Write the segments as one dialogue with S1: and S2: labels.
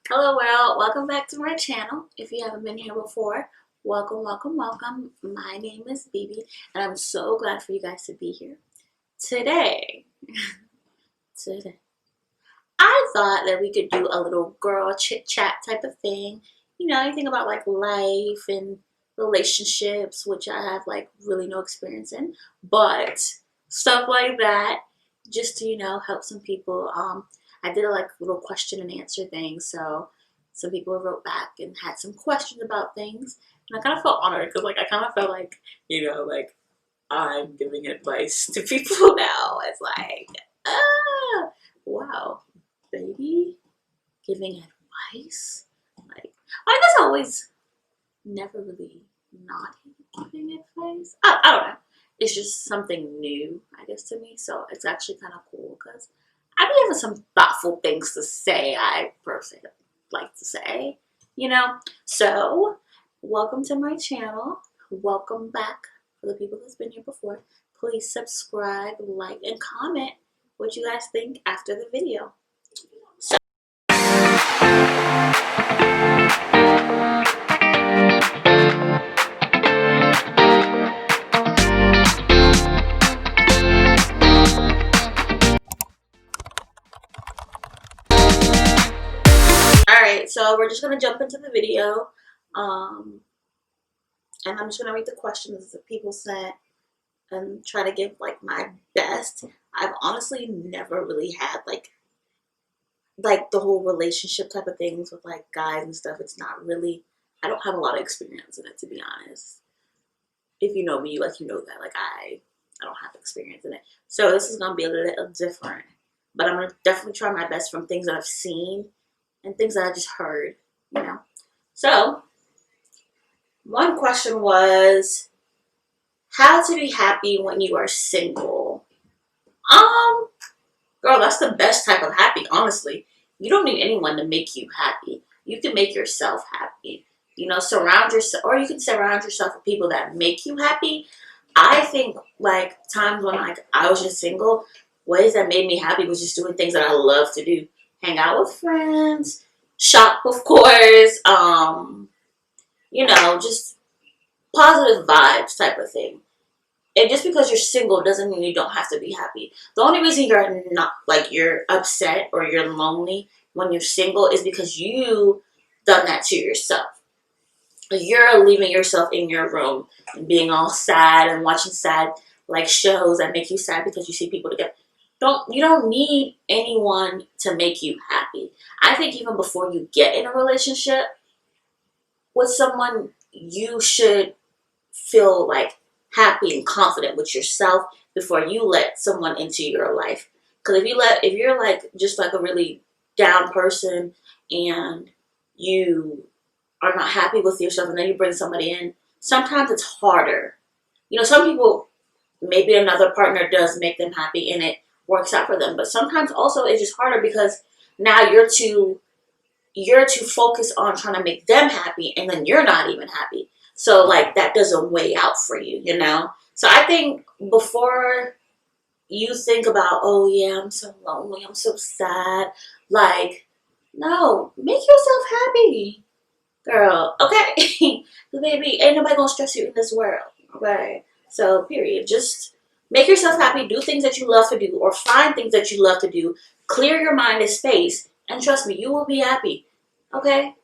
S1: Hello world, welcome back to my channel. If you haven't been here before, welcome, welcome, welcome. My name is Bibi and I'm so glad for you guys to be here. Today, today, I thought that we could do a little girl chit chat type of thing. You know, anything about like life and relationships, which I have like really no experience in, but stuff like that, just to, help some people. I did a like little question and answer thing, so some people wrote back and had some questions about things, and I kind of felt honored because like I kind of felt like, like I'm giving advice to people now. It's like, ah, wow, baby, giving advice. Like, I guess I always never really not giving advice. I don't know. It's just something new, I guess, to me. So it's actually kind of cool because I be having some thoughtful things to say. I personally like to say, you know. So welcome to my channel. Welcome back for the people that's been here before. Please subscribe, like, and comment what you guys think after the video. So alright, so we're just gonna jump into the video. And I'm just gonna read the questions that people sent and try to give like my best. I've honestly never really had like the whole relationship type of things with like guys and stuff. It's not really, I don't have a lot of experience in it, to be honest. If you know me, like you know that like I don't have experience in it. So this is gonna be a little different. But I'm gonna definitely try my best from things that I've seen and things that I just heard. So one question was how to be happy when you are single. Um, Girl, that's the best type of happy, honestly. You don't need anyone to make you happy. You can make yourself happy. Surround yourself, or you can surround yourself with people that make you happy. I think like times when like I was just single, ways that made me happy was just doing things that I love to do. Hang out with friends, shop of course, just positive vibes type of thing. And just because you're single doesn't mean you don't have to be happy. The only reason you're not like you're upset or you're lonely when you're single is because you done that to yourself. You're leaving yourself in your room and being all sad and watching sad like shows that make you sad because you see people together. You don't need anyone to make you happy. I think even before you get in a relationship with someone, you should feel like happy and confident with yourself before you let someone into your life. Because if you're like just like a really down person and you are not happy with yourself and then you bring somebody in, sometimes it's harder. Some people, maybe another partner does make them happy and it works out for them, but sometimes also it's just harder because now you're too focused on trying to make them happy and then you're not even happy. So like that doesn't weigh out for you. So I think before you think about, oh yeah, I'm so lonely, I'm so sad, like, no, make yourself happy, girl, okay? Baby, ain't nobody gonna stress you in this world, okay? So period. Just make yourself happy, do things that you love to do, or find things that you love to do, clear your mind and space, and trust me, you will be happy, okay?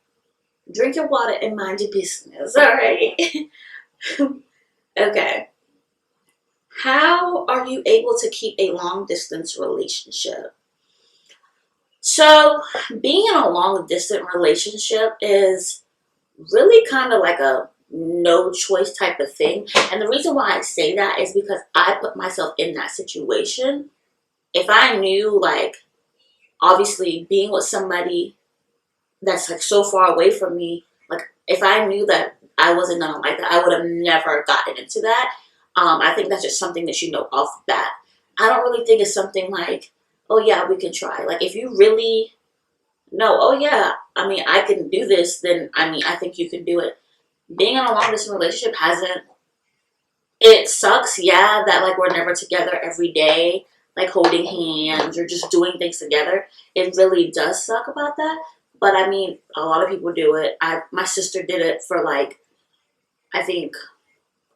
S1: Drink your water and mind your business, all right? Okay. How are you able to keep a long distance relationship? So, being in a long distance relationship is really kind of like a no choice type of thing. And the reason why I say that is because I put myself in that situation. If I knew, like, obviously being with somebody that's like so far away from me, like if I knew that I wasn't gonna like that, I would have never gotten into that. I think that's just something that you know off the bat. I don't really think it's something like, oh yeah, we can try. Like if you really know, oh yeah, I mean I can do this, then I mean I think you can do it. Being in a long distance relationship hasn't. It sucks, yeah, that like we're never together every day, like holding hands or just doing things together. It really does suck about that. But I mean, a lot of people do it. My sister did it for like, I think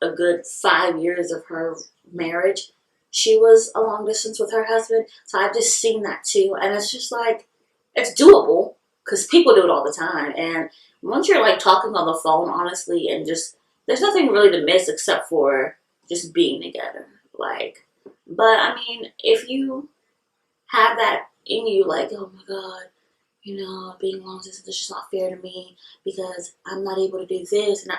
S1: a good 5 years of her marriage. She was a long distance with her husband. So I've just seen that too. And it's just like, it's doable because people do it all the time. And once you're like talking on the phone, honestly, and just, there's nothing really to miss except for just being together. Like, but I mean, if you have that in you, like, oh my God, being long distance is just not fair to me because I'm not able to do this. And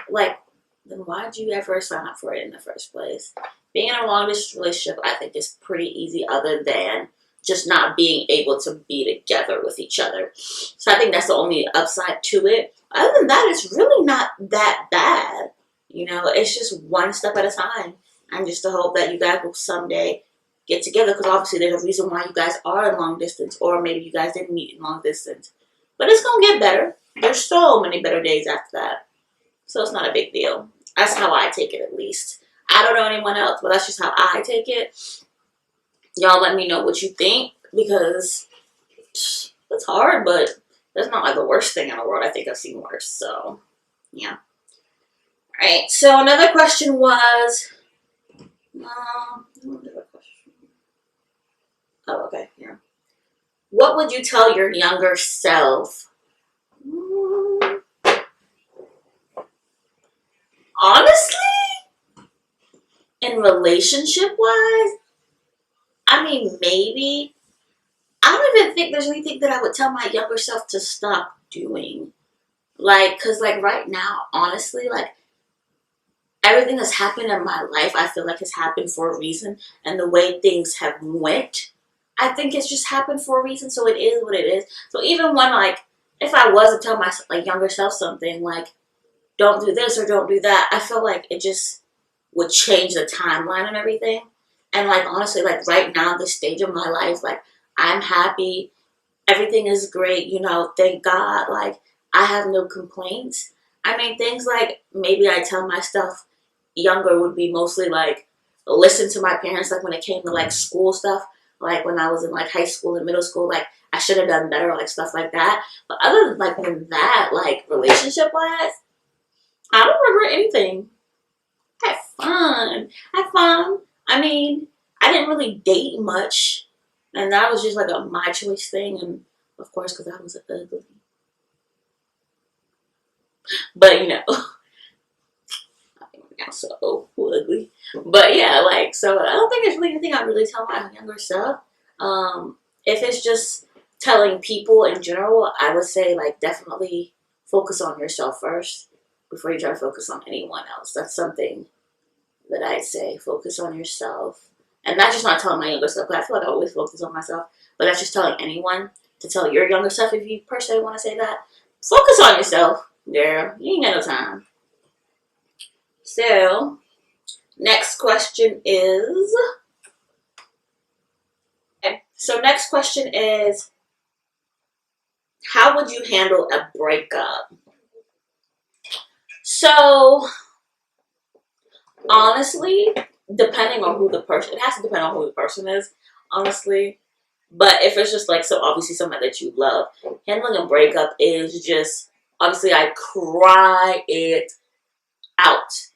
S1: like, then why'd you ever sign up for it in the first place? Being in a long distance relationship, I think, is pretty easy other than just not being able to be together with each other. So I think that's the only upside to it. Other than that, it's really not that bad. It's just one step at a time. And just to hope that you guys will someday get together, because obviously there's a reason why you guys are in long distance, or maybe you guys didn't meet in long distance. But it's going to get better. There's so many better days after that. So it's not a big deal. That's how I take it, at least. I don't know anyone else, but that's just how I take it. Y'all let me know what you think, because it's hard, but that's not like the worst thing in the world. I think I've seen worse. So, yeah. All right. So another question was, oh, okay, yeah. What would you tell your younger self? Honestly, in relationship-wise, I mean, maybe. I don't even think there's anything that I would tell my younger self to stop doing. Like, because, like, right now, honestly, like, everything that's happened in my life, I feel like has happened for a reason. And the way things have went, I think it's just happened for a reason. So it is what it is. So even when, like, if I was to tell my, like, younger self something, like, don't do this or don't do that, I feel like it just would change the timeline and everything. And, like, honestly, like, right now, this stage of my life, like, I'm happy. Everything is great, thank God. Like, I have no complaints. I mean, things like maybe I tell myself younger would be mostly like, listen to my parents, like when it came to like school stuff, like when I was in like high school and middle school, like I should have done better, like stuff like that. But other than that, like relationship wise, I don't regret anything. I had fun. I had fun. I mean, I didn't really date much. And that was just like a my choice thing. And of course, because I was ugly. But, I'm so ugly. But yeah, like, so I don't think there's really anything I really tell my younger self. If it's just telling people in general, I would say, like, definitely focus on yourself first before you try to focus on anyone else. That's something that I'd say. Focus on yourself. And that's just not telling my younger self, because I feel like I always focus on myself. But that's just telling anyone to tell your younger self, if you personally want to say that. Focus on yourself, girl. You ain't got no time. So, next question is... Okay, so next question is, how would you handle a breakup? So, honestly, depending on who the person... It has to depend on who the person is, honestly. But if it's just like, so obviously someone that you love, handling a breakup is just, obviously I cry it out.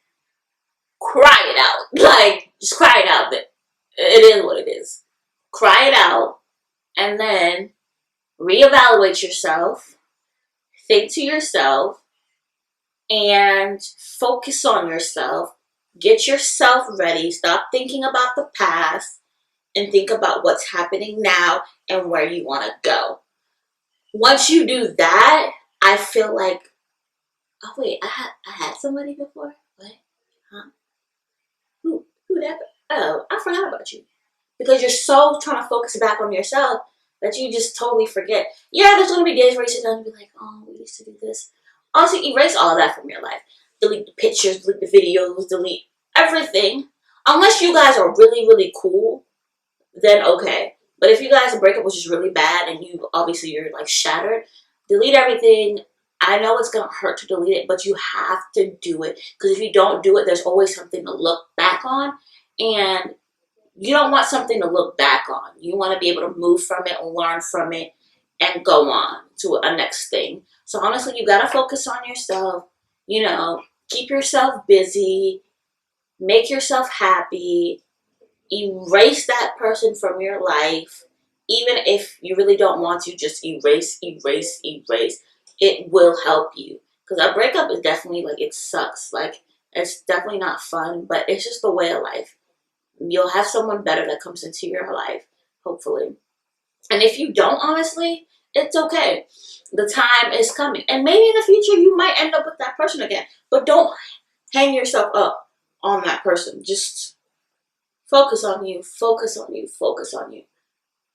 S1: Cry it out. Like, just cry it out. It is what it is. Cry it out, and then reevaluate yourself, think to yourself, and focus on yourself. Get yourself ready. Stop thinking about the past and think about what's happening now and where you want to go. Once you do that, I feel like, oh wait, I had somebody before? What? Huh? Who that? Oh, I forgot about you. Because you're so trying to focus back on yourself that you just totally forget. Yeah, there's going to be days where you sit down and be like, oh, we used to do this. Honestly, erase all of that from your life. Delete the pictures, delete the videos, delete everything. Unless you guys are really, really cool, then okay. But if you guys break up, which is really bad, and you're like shattered, delete everything. I know it's going to hurt to delete it, but you have to do it. Because if you don't do it, there's always something to look back on. And you don't want something to look back on. You want to be able to move from it, learn from it, and go on. to a next thing. So honestly, you gotta focus on yourself. You know, keep yourself busy, make yourself happy, erase that person from your life. Even if you really don't want to, just erase, erase, erase. It will help you. Because a breakup is definitely like, it sucks. Like, it's definitely not fun, but it's just the way of life. You'll have someone better that comes into your life, hopefully. And if you don't, honestly, it's okay. The time is coming. And maybe in the future, you might end up with that person again. But don't hang yourself up on that person. Just focus on you, focus on you, focus on you.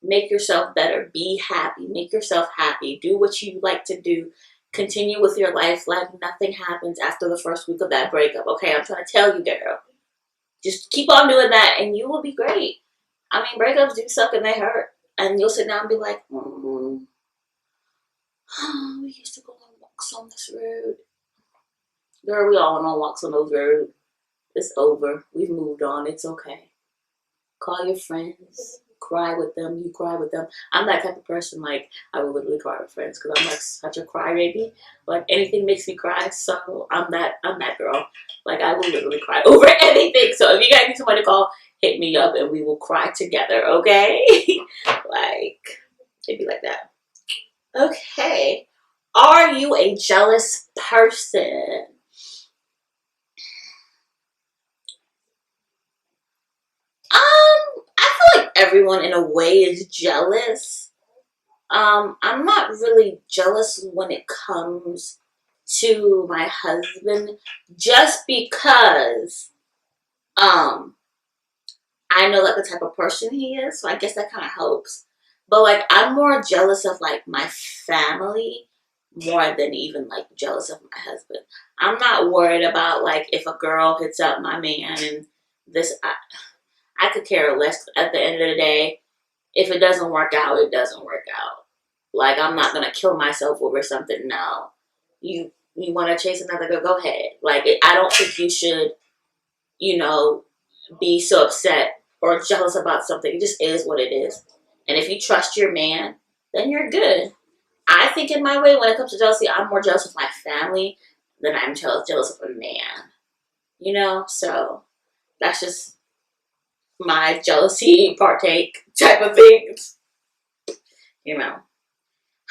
S1: Make yourself better. Be happy. Make yourself happy. Do what you like to do. Continue with your life like nothing happens after the first week of that breakup. Okay, I'm trying to tell you, girl. Just keep on doing that and you will be great. I mean, breakups do suck and they hurt. And you'll sit down and be like, we used to go on walks on this road. Girl, we all went on walks on those roads. It's over. We've moved on. It's okay. Call your friends. Cry with them. You cry with them. I'm that type of person. Like, I will literally cry with friends because I'm like such a crybaby. Like, anything makes me cry. So I'm that girl. Like, I will literally cry over anything. So if you guys need somebody to call, hit me up and we will cry together. Okay? Like, it'd be like that. Okay. Are you a jealous person? I feel like everyone in a way is jealous. I'm not really jealous when it comes to my husband, just because I know like the type of person he is, so I guess that kind of helps. But like I'm more jealous of like my family more than even like jealous of my husband. I'm not worried about like if a girl hits up my man and this I could care less at the end of the day. If it doesn't work out, it doesn't work out. Like I'm not gonna kill myself over something. No, you want to chase another girl, go ahead. Like I don't think you should, you know, be so upset or jealous about something. It just is what it is. And if you trust your man, then you're good. I think in my way when it comes to jealousy, I'm more jealous of my family than I'm jealous of a man. You know, so that's just my jealousy partake type of things. You know.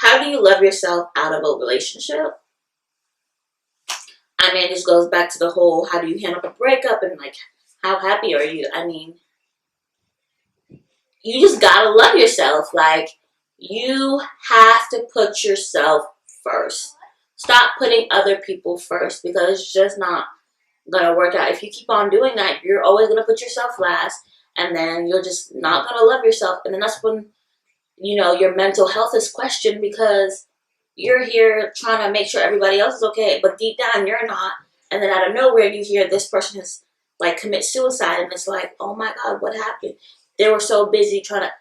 S1: How do you love yourself out of a relationship? I mean, this goes back to the whole how do you handle a breakup and like how happy are you? I mean, you just gotta love yourself. Like, you have to put yourself first. Stop putting other people first because it's just not gonna work out. If you keep on doing that, you're always gonna put yourself last and then you're just not gonna love yourself. And then that's when, you know, your mental health is questioned because you're here trying to make sure everybody else is okay, but deep down you're not. And then out of nowhere you hear this person has like commit suicide and it's like, oh my God, what happened? They were so busy trying to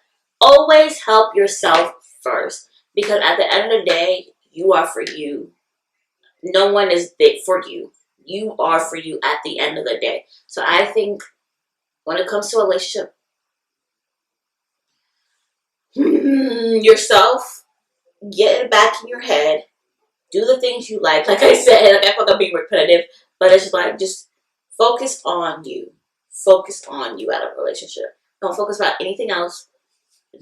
S1: always help yourself first because at the end of the day, you are for you. No one is there for you. You are for you at the end of the day. So I think when it comes to a relationship, yourself, get it back in your head, do the things you like. Like I said, like I feel like I'm being repetitive, but it's like just focus on you. Focus on you out of a relationship. Don't focus about anything else.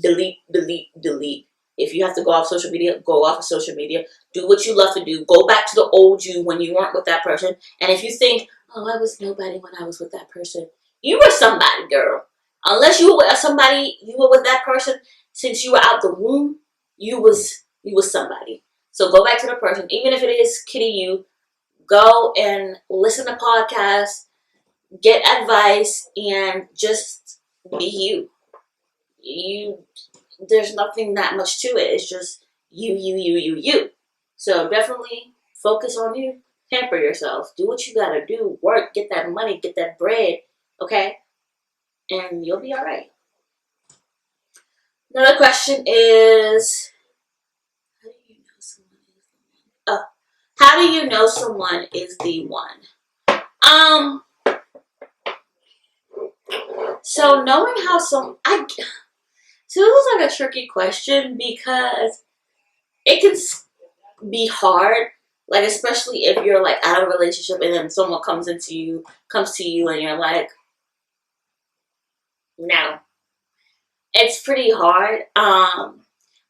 S1: Delete, delete, delete. If you have to go off social media, go off of social media. Do what you love to do. Go back to the old you when you weren't with that person. And if you think, oh, I was nobody when I was with that person, you were somebody, girl. Unless you were with somebody, you were with that person since you were out the womb, you was somebody. So go back to the person, even if it is kitty you. Go and listen to podcasts, get advice, and just be you. There's nothing that much to it. It's just you. So definitely focus on you. Pamper yourself. Do what you gotta do. Work. Get that money. Get that bread. Okay? And you'll be alright. Another question is, how do you know someone is the one? So knowing how so this is like a tricky question because it can be hard, like especially if you're like out of a relationship and then someone comes to you and you're like, no. It's pretty hard.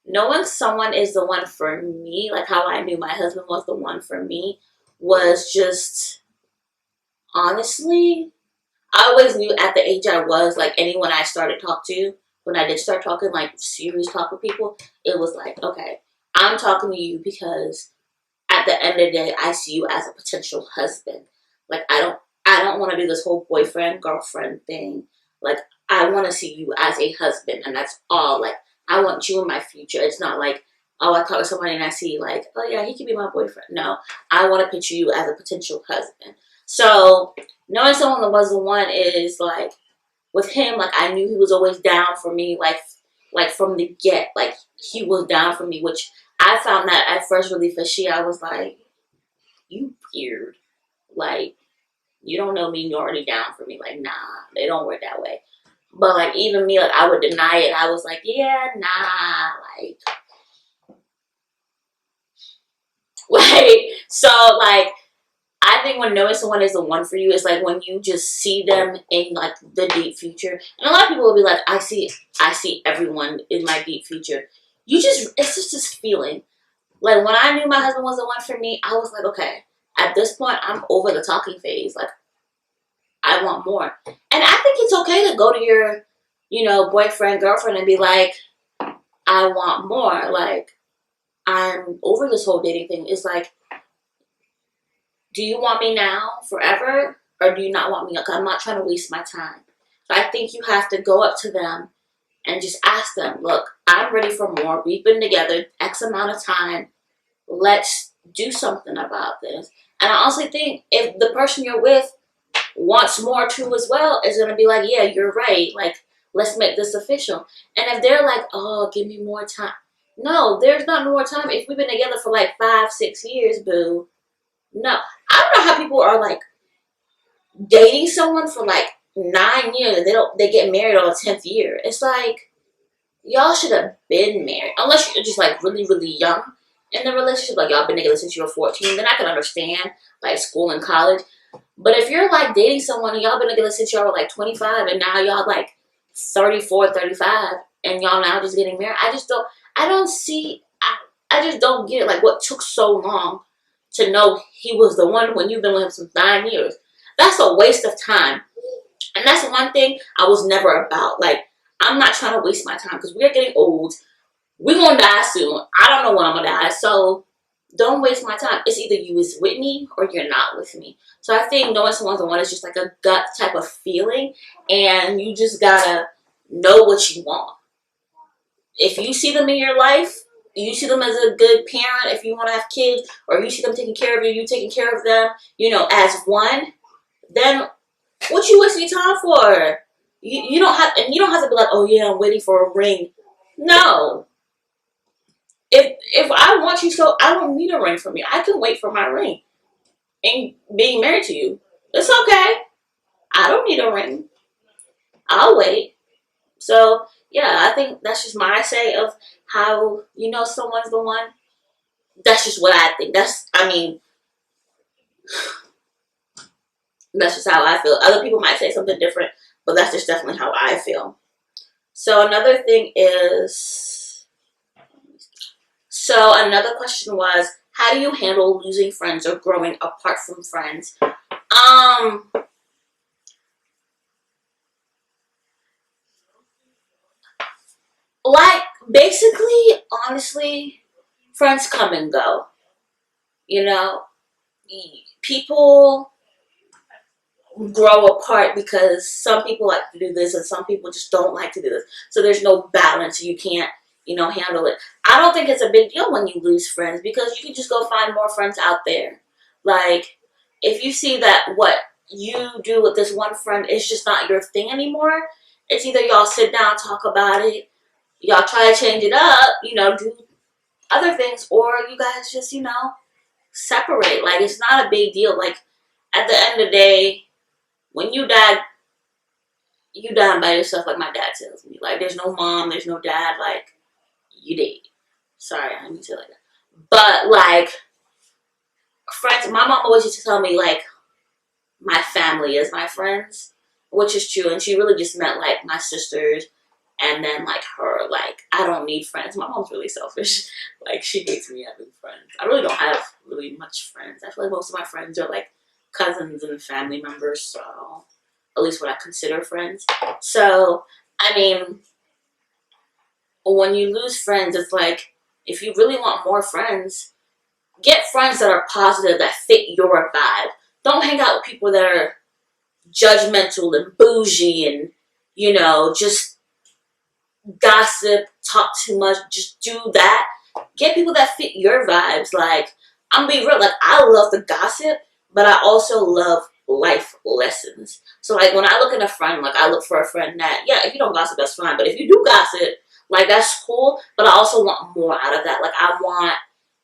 S1: Knowing someone is the one for me, like how I knew my husband was the one for me, was just honestly, I always knew at the age I was, like anyone I started talk to, when I did start talking, like serious talk with people, it was like, okay, I'm talking to you because at the end of the day, I see you as a potential husband. Like I don't want to do this whole boyfriend girlfriend thing. Like I want to see you as a husband, and that's all. Like I want you in my future. It's not like, oh, I talk to somebody and I see like, oh yeah, he could be my boyfriend. No, I want to picture you as a potential husband. So knowing someone that was the one is like, with him, like I knew he was always down for me, like from the get, like he was down for me, which I found that at first really fishy. I was like, you weird. Like, you don't know me, you're already down for me. Like, nah, they don't work that way. But like even me, like I would deny it. I was like, yeah, nah, like like so like I think when knowing someone is the one for you is like when you just see them in like the deep future. And a lot of people will be like, I see everyone in my deep future. It's just this feeling. Like when I knew my husband was the one for me, I was like, okay, at this point I'm over the talking phase. Like I want more. And I think it's okay to go to your, boyfriend, girlfriend and be like, I want more. Like I'm over this whole dating thing. It's like, do you want me now forever? Or do you not want me? Like I'm not trying to waste my time. So I think you have to go up to them and just ask them, look, I'm ready for more. We've been together X amount of time. Let's do something about this. And I also think if the person you're with wants more too as well, is gonna be like, yeah, you're right. Like, let's make this official. And if they're like, oh, give me more time. No, there's not more time. If we've been together for like 5, 6 years, boo. No. I don't know how people are like dating someone for like 9 years and they get married on the 10th year. It's like y'all should have been married. Unless you're just like really, really young in the relationship, like y'all been together since you were 14, then I can understand like school and college. But if you're like dating someone and y'all been together since y'all were like 25 and now y'all like 34, 35 and y'all now just getting married, I don't see, I just don't get it. Like what took so long to know he was the one when you've been with him since 9 years? That's a waste of time. And that's one thing I was never about. Like, I'm not trying to waste my time because we're getting old. We're going to die soon. I don't know when I'm going to die. So don't waste my time. It's either you is with me or you're not with me. So I think knowing someone's the one is just like a gut type of feeling. And you just got to know what you want. If you see them in your life, you see them as a good parent if you want to have kids, or you see them taking care of you taking care of them, as one, then what you wasting your time for? You don't have, and you don't have to be like, oh yeah, I'm waiting for a ring. No. If I want you so, I don't need a ring from you. I can wait for my ring and being married to you. It's okay. I don't need a ring. I'll wait. So yeah, I think that's just my say of how someone's the one. That's just what I think. That's just how I feel. Other people might say something different, but that's just definitely how I feel. So another question was, how do you handle losing friends or growing apart from friends? Like basically, honestly, friends come and go. You know, people grow apart because some people like to do this and some people just don't like to do this. So there's no balance. You can't, handle it. I don't think it's a big deal when you lose friends because you can just go find more friends out there. Like, if you see that what you do with this one friend is just not your thing anymore, it's either y'all sit down, talk about it, y'all try to change it up, do other things, or you guys just, separate. Like, it's not a big deal. Like, at the end of the day, when you die by yourself, like my dad tells me. Like, there's no mom, there's no dad, like, you did. Sorry, I didn't say it like that. But like friends, my mom always used to tell me like my family is my friends, which is true. And she really just meant like my sisters and then like her. Like I don't need friends. My mom's really selfish. Like she hates me having friends. I really don't have really much friends. I feel like most of my friends are like cousins and family members. So at least what I consider friends. So I mean, when you lose friends, it's like if you really want more friends, get friends that are positive, that fit your vibe. Don't hang out with people that are judgmental and bougie and, you know, just gossip, talk too much, just do that. Get people that fit your vibes. Like, I'm being real, like, I love the gossip, but I also love life lessons. So, like, when I look at a friend, like, I look for a friend that, yeah, if you don't gossip, that's fine. But if you do gossip, like, that's cool. But I also want more out of that. Like, I want,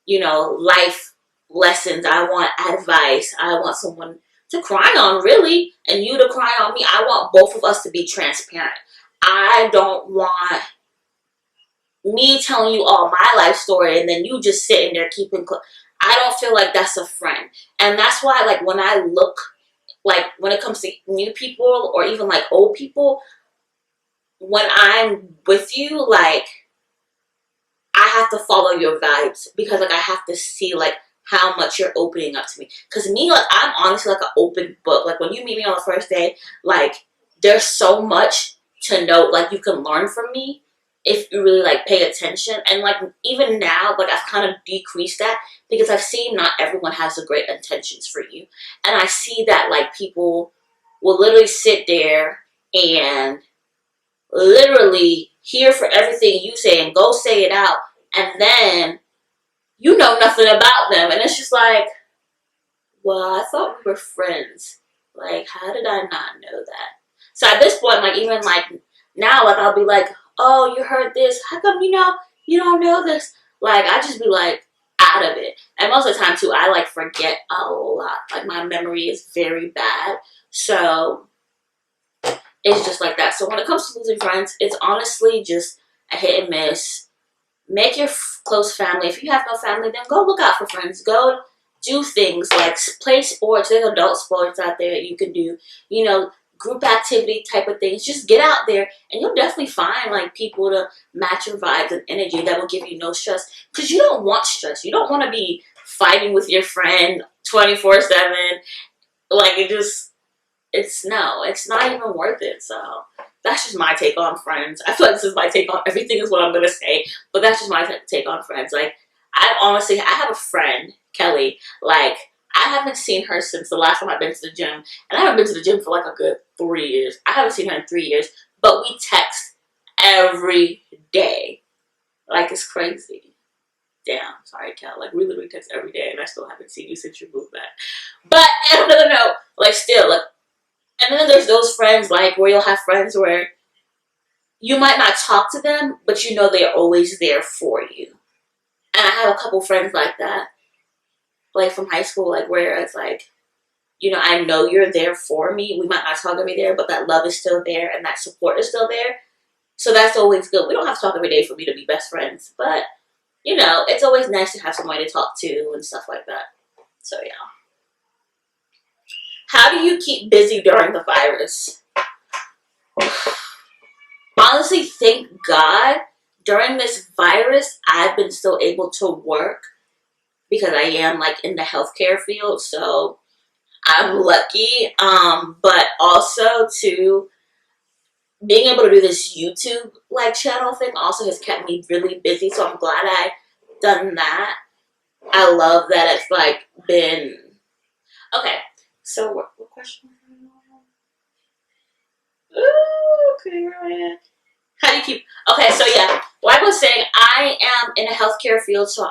S1: you know, life lessons. I want advice. I want someone to cry on, really, and you to cry on me. I want both of us to be transparent. I don't want me telling you all my life story and then you just sitting there keeping. I don't feel like that's a friend, and that's why, like, when I look, like, when it comes to new people or even like old people, when I'm with you, like, I have to follow your vibes because like I have to see like how much you're opening up to me. Cause me, like, I'm honestly like an open book. Like when you meet me on the first day, like there's so much to know. Like you can learn from me if you really like pay attention. And like even now, like I've kind of decreased that because I've seen not everyone has the great intentions for you. And I see that like people will literally sit there and literally hear for everything you say and go say it out, and then you know nothing about them, and it's just like, well, I thought we were friends. Like, how did I not know that? So at this point, like even like now, like I'll be like, oh, you heard this? How come you don't know this? Like I just be like out of it, and most of the time too, I like forget a lot. Like my memory is very bad, so it's just like that. So when it comes to losing friends, it's honestly just a hit and miss. Make your close family. If you have no family, then go look out for friends. Go do things like play sports. There's adult sports out there that you can do. You know, group activity type of things. Just get out there, and you'll definitely find like people to match your vibes and energy that will give you no stress. Because you don't want stress. You don't want to be fighting with your friend 24/7. Like it's not even worth it. So that's just my take on friends. I feel like this is my take on everything is what I'm gonna say, but that's just my take on friends. Like I have a friend, Kelly. Like I haven't seen her since the last time I've been to the gym, and I haven't been to the gym for like a good 3 years. I haven't seen her in 3 years, but we text every day. Like it's crazy. Damn, sorry, Kel. Like we literally text every day, and I still haven't seen you since you moved back. But on another note, like still, like, and then there's those friends like where you'll have friends where you might not talk to them, but you know they're always there for you. And I have a couple friends like that, like from high school, like where it's like, you know, I know you're there for me. We might not talk every day, but that love is still there and that support is still there. So that's always good. We don't have to talk every day for me to be best friends, but you know, it's always nice to have somebody to talk to and stuff like that. So yeah. How do you keep busy during the virus? Honestly, thank God during this virus, I've been still able to work because I am like in the healthcare field. So I'm lucky. But also too, being able to do this YouTube like channel thing also has kept me really busy. So I'm glad I done that. I love that it's like been okay. So what question? Ooh, okay, Ryan. How do you keep? Okay, so yeah, like I was saying, I am in a healthcare field, so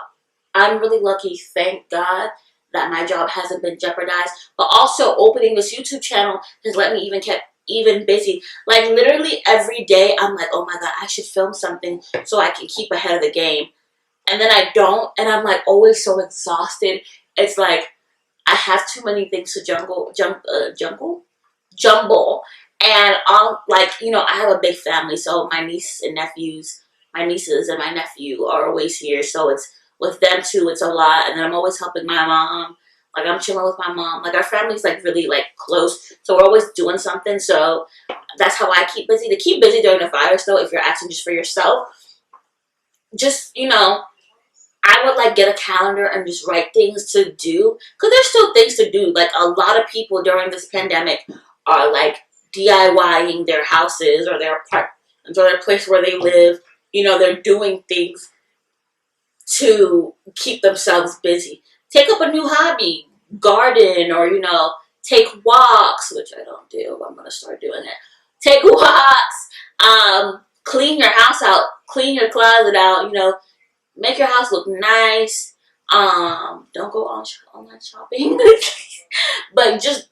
S1: I'm really lucky. Thank God that my job hasn't been jeopardized. But also, opening this YouTube channel has let me even busy. Like literally every day, I'm like, oh my God, I should film something so I can keep ahead of the game. And then I don't, and I'm like always so exhausted. It's like I have too many things to jumble. And I'll like, you know, I have a big family, so my nieces and my nephew are always here. So it's with them too, it's a lot. And then I'm always helping my mom. Like, I'm chilling with my mom. Like, our family's like really like close, so we're always doing something. So that's how I keep busy. To keep busy during the virus, though, if you're asking just for yourself, just, you know, I would like get a calendar and just write things to do, because there's still things to do. Like, a lot of people during this pandemic are like DIYing their houses or their apartments or their place where they live. You know, they're doing things to keep themselves busy. Take up a new hobby, garden, or, you know, take walks, which I don't do, but I'm going to start doing it. Take walks, clean your house out, clean your closet out, you know, make your house look nice. Don't go on online shopping. But just,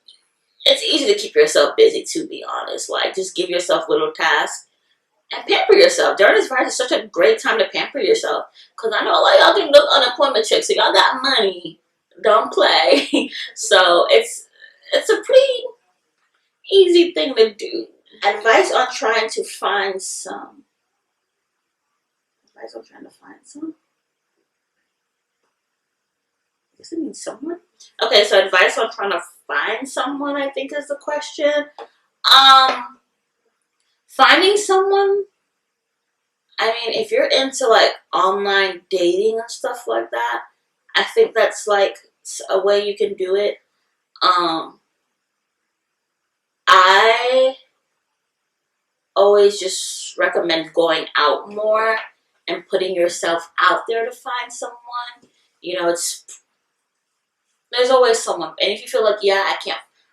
S1: it's easy to keep yourself busy, to be honest. Like, just give yourself little tasks and pamper yourself. During this virus, it's such a great time to pamper yourself. Because I know, like, y'all can look unemployment checks, so y'all got money. Don't play. So it's a pretty easy thing to do. Advice on trying to find some. Advice on trying to find some. I guess it means someone. Okay, so advice on trying to find someone, I think, is the question. Finding someone, I mean, if you're into like online dating and stuff like that, I think that's like a way you can do it. I always just recommend going out more and putting yourself out there to find someone. You know, there's always someone, and if you feel like, yeah,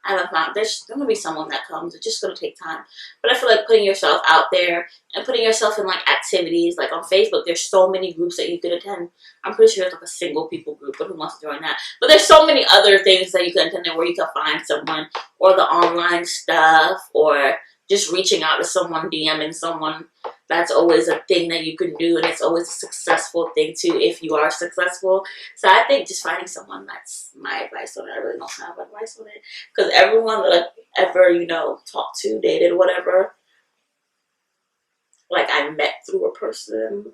S1: I haven't found, there's gonna be someone that comes. It's just gonna take time. But I feel like putting yourself out there and putting yourself in like activities, like on Facebook, there's so many groups that you could attend. I'm pretty sure there's like a single people group, but who wants to join that? But there's so many other things that you can attend where you can find someone, or the online stuff, or just reaching out to someone, DMing someone. That's always a thing that you can do, and it's always a successful thing too if you are successful. So I think just finding someone, that's my advice on it. I really don't have advice on it, because everyone that I've ever, you know, talked to, dated, whatever, like I met through a person.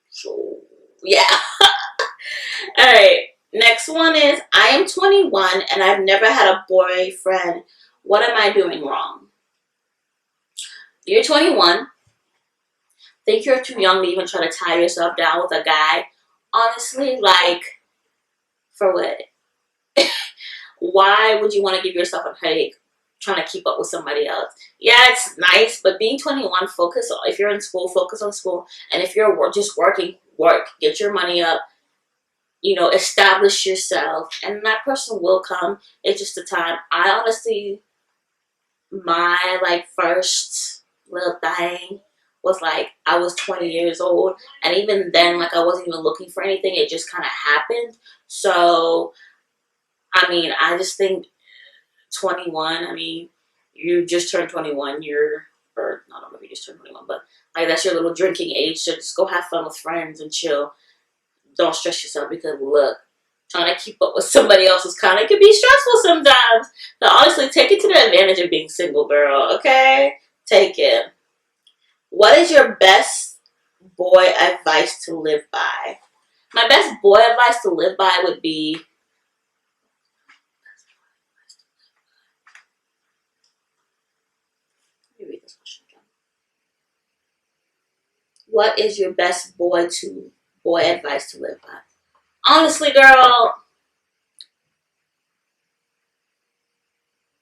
S1: So yeah. All right. Next one is, I am 21 and I've never had a boyfriend. What am I doing wrong? You're 21. Think you're too young to even try to tie yourself down with a guy. Honestly, like, for what? Why would you want to give yourself a headache trying to keep up with somebody else? Yeah, it's nice, but being 21, focus on, if you're in school, focus on school. And if you're just working, work, get your money up, you know, establish yourself, and that person will come. It's just the time. I honestly, my like first little thing was like, I was 20 years old, and even then, like, I wasn't even looking for anything. It just kind of happened. So I mean, I just think 21, I mean, you just turned 21, or I don't know if you just turned 21, but like, that's your little drinking age, so just go have fun with friends and chill. Don't stress yourself, because look, trying to keep up with somebody else is kind of, can be stressful sometimes. So honestly, take it to the advantage of being single, girl, okay? Take it. What is your best boy advice to live by? My best boy advice to live by would be, let me read this question again. What is your best boy advice to live by? Honestly, girl,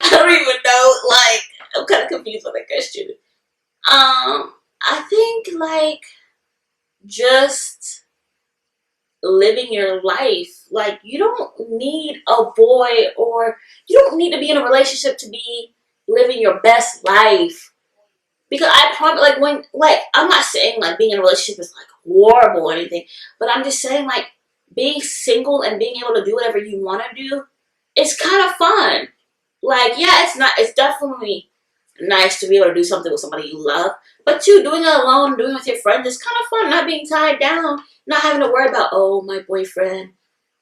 S1: I don't even know. Like, I'm kind of confused on that question. I think like just living your life. Like, you don't need a boy, or you don't need to be in a relationship to be living your best life. Because I probably, like, when, like, I'm not saying like being in a relationship is like horrible or anything, but I'm just saying like being single and being able to do whatever you want to do, it's kind of fun. Like, yeah, it's definitely nice to be able to do something with somebody you love, but too, doing it alone, doing it with your friends, is kind of fun. Not being tied down, not having to worry about, oh, my boyfriend,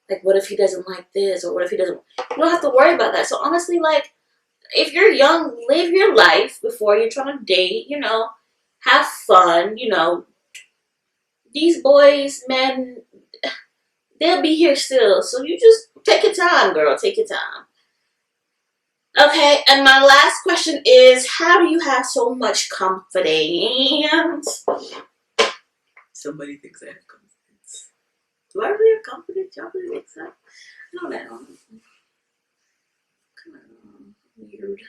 S1: like, what if he doesn't like this, or what if he doesn't, you don't have to worry about that. So honestly, like, if you're young, live your life before you're trying to date, you know, have fun, you know. These boys, men, they'll be here still. So you just take your time, girl. Take your time. Okay, and my last question is, how do you have so much confidence? Somebody thinks I have confidence. Do I really have confidence? Y'all really think so? I don't know. Kind of weird.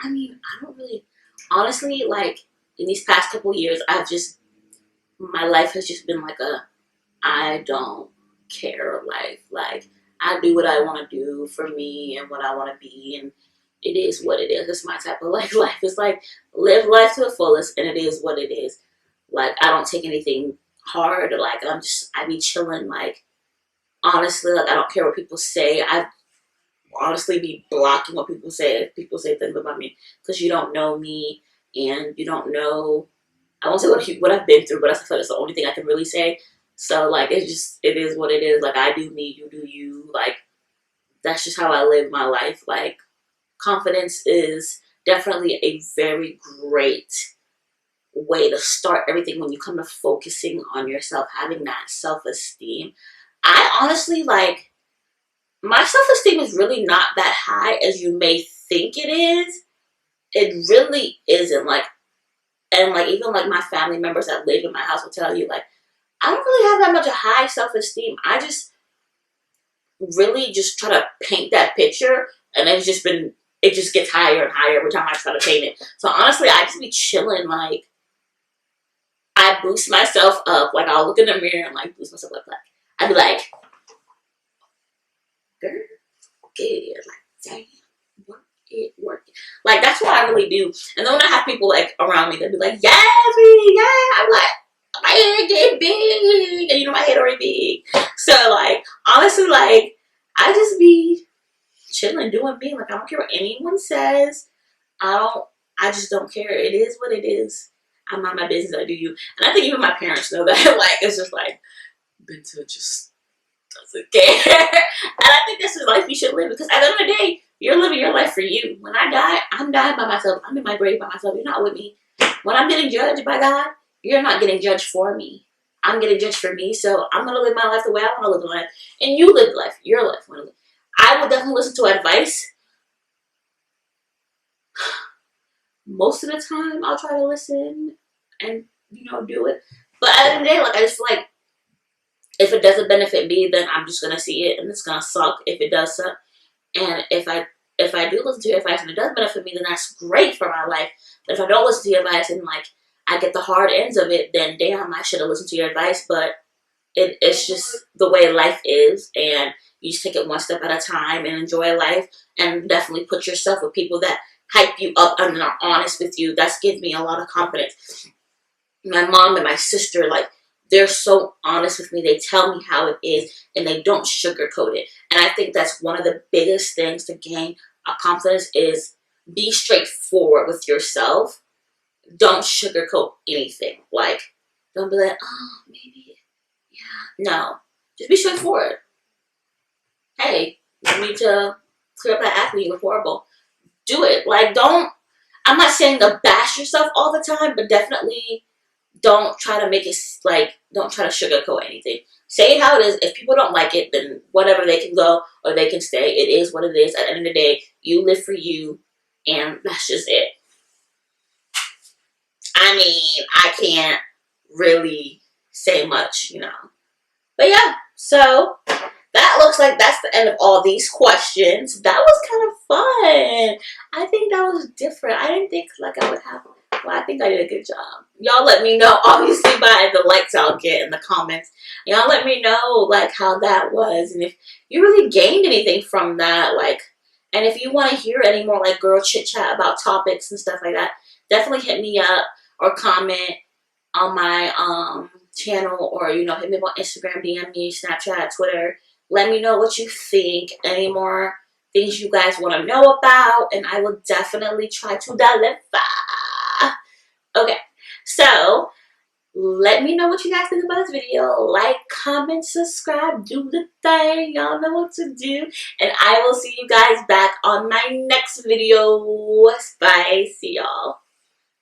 S1: I mean, I don't really, honestly, like, in these past couple years, my life has just been like I don't care life. Like, I do what I want to do for me and what I want to be, and it is what it is. It's my type of life. Life is like, live life to the fullest, and it is what it is. Like, I don't take anything hard. Like, I be chilling. Like, honestly, like, I don't care what people say. I honestly be blocking what people say if people say things about me, because you don't know me and you don't know, I won't say what I've been through, but I feel like it's the only thing I can really say. So like, it is what it is. Like, I do me, you do you. Like, that's just how I live my life. Like, confidence is definitely a very great way to start everything when you come to focusing on yourself, having that self-esteem. I honestly, like, my self-esteem is really not that high as you may think it is. It really isn't. Like, and like, even like my family members that live in my house will tell you, like, I don't really have that much of high self-esteem. I just really just try to paint that picture, and it just gets higher and higher every time I try to paint it. So honestly, I just be chilling. Like, I boost myself up. Like, I'll look in the mirror and like boost myself up. Like, I'd be like, girl, good. Like, damn, work it. Like, that's what I really do. And then when I have people like around me, they'll be like, yes, yeah. I'm like, my head get big, and you know my head already big. So like, honestly, like, I just be chilling, doing me. Like, I don't care what anyone says. I just don't care. It is what it is. I mind my business. I do you. And I think even my parents know that. Like, it's just like, Benta just doesn't care. And I think this is life you should live, because at the end of the day, you're living your life for you. When I die, I'm dying by myself. I'm in my grave by myself. You're not with me. When I'm getting judged by God, you're not getting judged for me. I'm getting judged for me. So I'm going to live my life the way I want to live my life. And you live life. Your life. I will definitely listen to advice. Most of the time, I'll try to listen and, do it. But at the end of the day, like, I just feel like if it doesn't benefit me, then I'm just going to see it, and it's going to suck if it does suck. And if I do listen to your advice and it does benefit me, then that's great for my life. But if I don't listen to your advice and like I get the hard ends of it, then damn, I should have listened to your advice. But it's just the way life is, and you just take it one step at a time and enjoy life, and definitely put yourself with people that hype you up and are honest with you. That's gives me a lot of confidence. My mom and my sister, like, they're so honest with me. They tell me how it is, and they don't sugarcoat it. And I think that's one of the biggest things to gain a confidence is be straightforward with yourself. Don't sugarcoat anything. Like, don't be like, oh, maybe, yeah. No. Just be straightforward. Hey, you need to clear up that acne. You look horrible. Do it. Like, I'm not saying to bash yourself all the time, but definitely don't try to make it, like, don't try to sugarcoat anything. Say it how it is. If people don't like it, then whatever, they can go or they can stay. It is what it is. At the end of the day, you live for you, and that's just it. I mean, I can't really say much, But yeah, so that looks like that's the end of all these questions. That was kind of fun. I think that was different. I didn't think like I would have. Well, I think I did a good job. Y'all let me know, obviously, by the likes I'll get in the comments. Y'all let me know, like, how that was, and if you really gained anything from that, like, and if you want to hear any more, like, girl chit-chat about topics and stuff like that, definitely hit me up or comment on my channel, or, hit me up on Instagram, DM me, Snapchat, Twitter. Let me know what you think, any more things you guys want to know about, and I will definitely try to deliver. Okay, so let me know what you guys think about this video. Like, comment, subscribe, do the thing. Y'all know what to do. And I will see you guys back on my next video. Bye. See y'all.